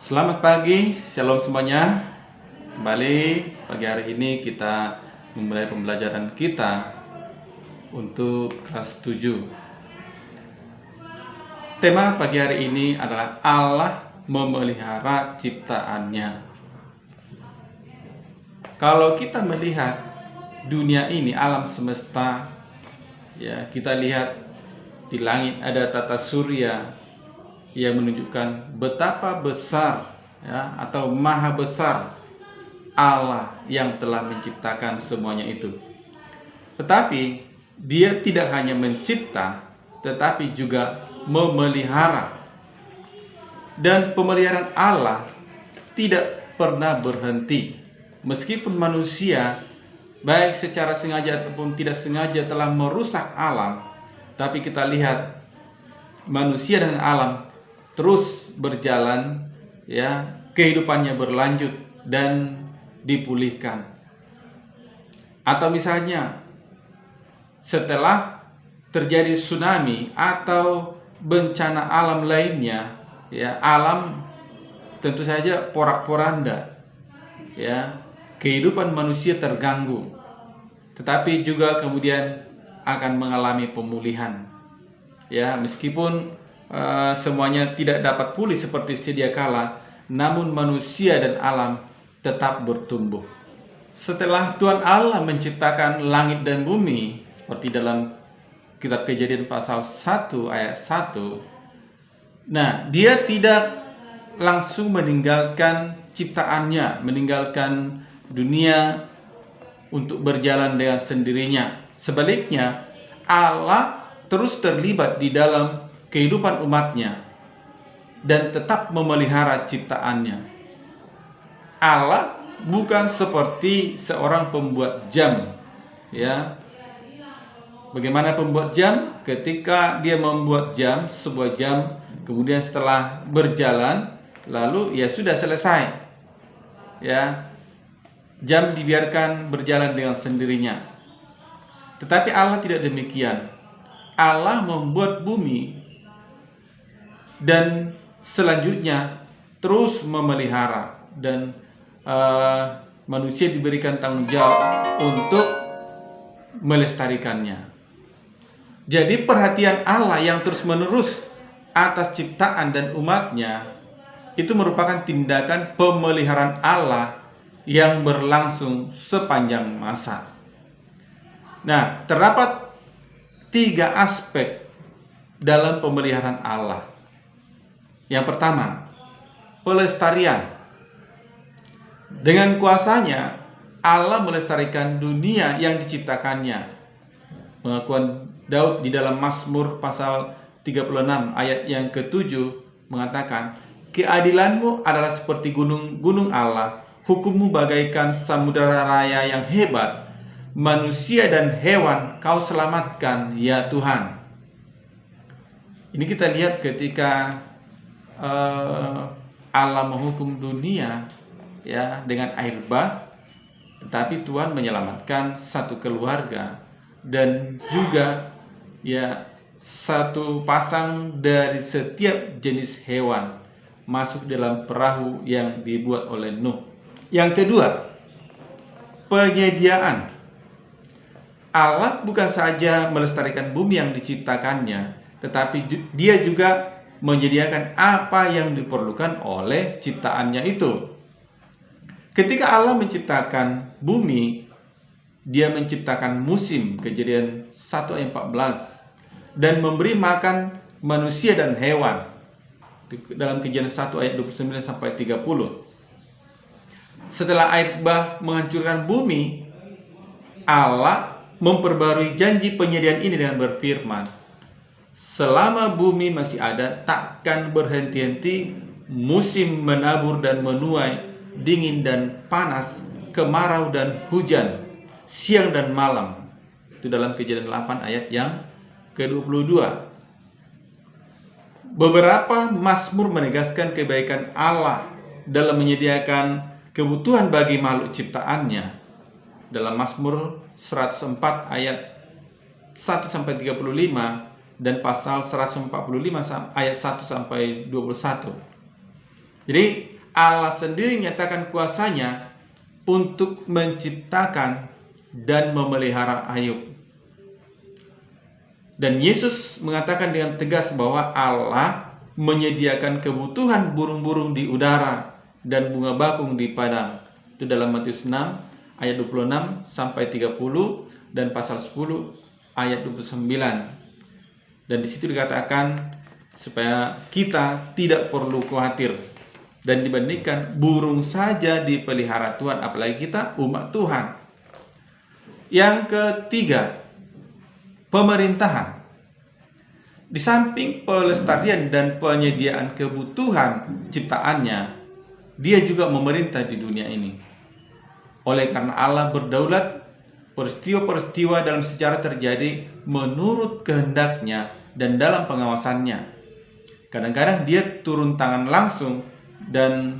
Selamat pagi, shalom semuanya. Kembali pagi hari ini kita memulai pembelajaran kita untuk kelas 7. Tema pagi hari ini adalah Allah memelihara ciptaannya. Kalau kita melihat dunia ini, alam semesta, ya, kita lihat di langit ada tata surya yang menunjukkan betapa besar, ya, atau maha besar Allah yang telah menciptakan semuanya itu. Tetapi Dia tidak hanya mencipta, tetapi juga memelihara. Dan pemeliharaan Allah tidak pernah berhenti. Meskipun manusia baik secara sengaja ataupun tidak sengaja telah merusak alam, tapi kita lihat manusia dan alam terus berjalan, ya, kehidupannya berlanjut dan dipulihkan. Atau misalnya setelah terjadi tsunami atau bencana alam lainnya, ya, alam tentu saja porak-poranda, ya, kehidupan manusia terganggu, tetapi juga kemudian akan mengalami pemulihan, ya, meskipun semuanya tidak dapat pulih seperti sedia kala, namun manusia dan alam tetap bertumbuh. Setelah Tuhan Allah menciptakan langit dan bumi, seperti dalam kitab Kejadian pasal 1 ayat 1, nah, Dia tidak langsung meninggalkan ciptaannya, meninggalkan dunia untuk berjalan dengan sendirinya. Sebaliknya, Allah terus terlibat di dalam kehidupan umatnya dan tetap memelihara ciptaannya. Allah bukan seperti seorang pembuat jam, ya. Bagaimana pembuat jam? Ketika dia membuat jam, sebuah jam, kemudian setelah berjalan, lalu ya sudah selesai, ya. Jam dibiarkan berjalan dengan sendirinya. Tetapi Allah tidak demikian. Allah membuat bumi dan selanjutnya terus memelihara, dan manusia diberikan tanggung jawab untuk melestarikannya. Jadi perhatian Allah yang terus-menerus atas ciptaan dan umatnya itu merupakan tindakan pemeliharaan Allah yang berlangsung sepanjang masa. Nah, terdapat 3 aspek dalam pemeliharaan Allah. Yang pertama, pelestarian. Dengan kuasanya, Allah melestarikan dunia yang diciptakannya. Pengakuan Daud di dalam Mazmur pasal 36 ayat yang ke-7 mengatakan, "Keadilanmu adalah seperti gunung-gunung Allah, hukummu bagaikan samudera raya yang hebat. Manusia dan hewan kau selamatkan, ya Tuhan." Ini kita lihat ketika Allah menghukum dunia, ya, dengan air bah, tetapi Tuhan menyelamatkan satu keluarga dan juga, ya, satu pasang dari setiap jenis hewan masuk dalam perahu yang dibuat oleh Nuh. Yang kedua, penyediaan. Allah bukan saja melestarikan bumi yang diciptakannya, tetapi Dia juga menyediakan apa yang diperlukan oleh ciptaannya itu. Ketika Allah menciptakan bumi, Dia menciptakan musim, Kejadian 1 ayat 14, dan memberi makan manusia dan hewan dalam Kejadian 1 ayat 29 sampai 30. Setelah air bah menghancurkan bumi, Allah memperbarui janji penyediaan ini dengan berfirman, "Selama bumi masih ada, takkan berhenti-henti musim menabur dan menuai, dingin dan panas, kemarau dan hujan, siang dan malam." Itu dalam Kejadian 8 ayat yang ke-22. Beberapa mazmur menegaskan kebaikan Allah dalam menyediakan kebutuhan bagi makhluk ciptaannya. Dalam Mazmur 104 ayat 1 sampai 35 dan pasal 145 ayat 1 sampai 21. Jadi Allah sendiri menyatakan kuasanya untuk menciptakan dan memelihara Ayub. Dan Yesus mengatakan dengan tegas bahwa Allah menyediakan kebutuhan burung-burung di udara dan bunga bakung di padang. Itu dalam Matius 6 ayat 26 sampai 30 dan pasal 10 ayat 29. Dan di situ dikatakan supaya kita tidak perlu khawatir. Dan dibandingkan burung saja dipelihara Tuhan, apalagi kita umat Tuhan. Yang ketiga, pemerintahan. Di samping pelestarian dan penyediaan kebutuhan ciptaannya, dia juga memerintah di dunia ini. Oleh karena Allah berdaulat, peristiwa-peristiwa dalam sejarah terjadi menurut kehendaknya dan dalam pengawasannya. Kadang-kadang dia turun tangan langsung dan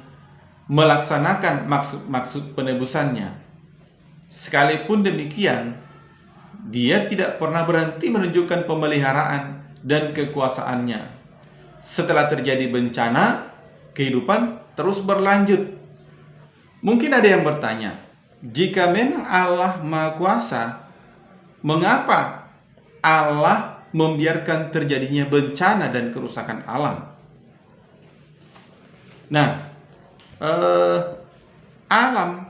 melaksanakan maksud-maksud penebusannya. Sekalipun demikian, dia tidak pernah berhenti menunjukkan pemeliharaan dan kekuasaannya. Setelah terjadi bencana, kehidupan terus berlanjut. Mungkin ada yang bertanya, jika memang Allah Maha Kuasa, mengapa Allah membiarkan terjadinya bencana dan kerusakan alam? Nah, alam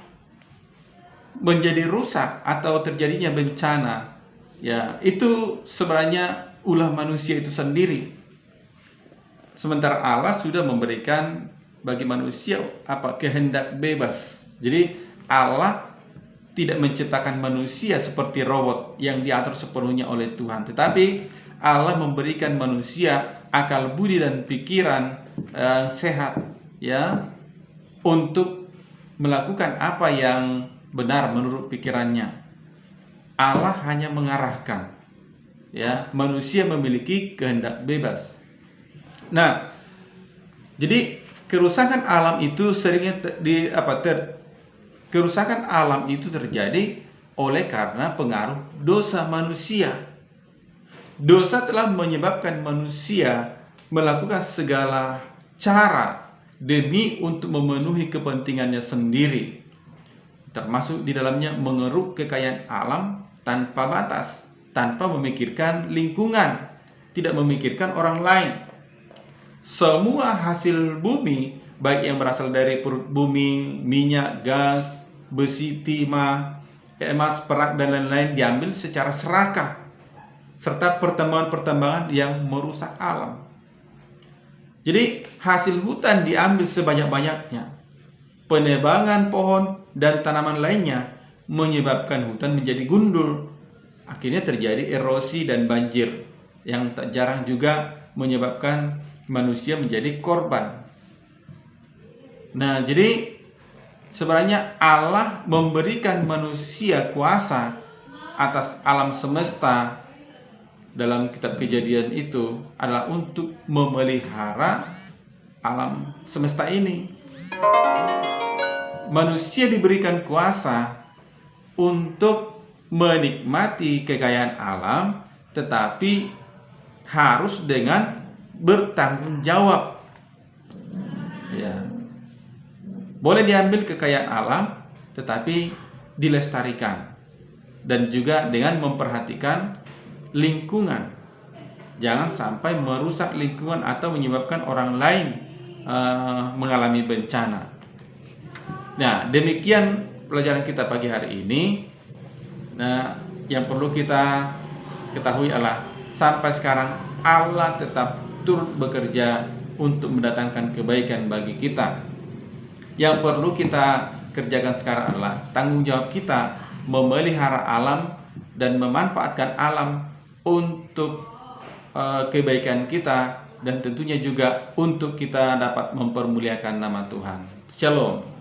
menjadi rusak atau terjadinya bencana, ya itu sebenarnya ulah manusia itu sendiri. Sementara Allah sudah memberikan bagi manusia kehendak bebas. Jadi Allah tidak menciptakan manusia seperti robot yang diatur sepenuhnya oleh Tuhan, tetapi Allah memberikan manusia akal budi dan pikiran sehat, ya, untuk melakukan apa yang benar menurut pikirannya. Allah hanya mengarahkan, ya, manusia memiliki kehendak bebas. Nah, jadi kerusakan alam itu seringnya kerusakan alam itu terjadi oleh karena pengaruh dosa manusia. Dosa telah menyebabkan manusia melakukan segala cara demi untuk memenuhi kepentingannya sendiri, termasuk di dalamnya mengeruk kekayaan alam tanpa batas, tanpa memikirkan lingkungan, tidak memikirkan orang lain. Semua hasil bumi, baik yang berasal dari perut bumi, minyak, gas, besi, timah, emas, perak, dan lain-lain diambil secara serakah, serta pertambangan-pertambangan yang merusak alam. Jadi hasil hutan diambil sebanyak-banyaknya. Penebangan pohon dan tanaman lainnya menyebabkan hutan menjadi gundul. Akhirnya terjadi erosi dan banjir yang tak jarang juga menyebabkan manusia menjadi korban. Nah, jadi sebenarnya Allah memberikan manusia kuasa atas alam semesta dalam kitab Kejadian itu adalah untuk memelihara alam semesta ini. Manusia diberikan kuasa untuk menikmati kekayaan alam, tetapi harus dengan bertanggung jawab. Ya. Boleh diambil kekayaan alam, tetapi dilestarikan, dan juga dengan memperhatikan lingkungan. Jangan sampai merusak lingkungan atau menyebabkan orang lain mengalami bencana. Nah, demikian pelajaran kita pagi hari ini. Nah, yang perlu kita ketahui adalah sampai sekarang Allah tetap turut bekerja untuk mendatangkan kebaikan bagi kita. Yang perlu kita kerjakan sekarang adalah tanggung jawab kita memelihara alam dan memanfaatkan alam untuk kebaikan kita, dan tentunya juga untuk kita dapat mempermuliakan nama Tuhan. Shalom.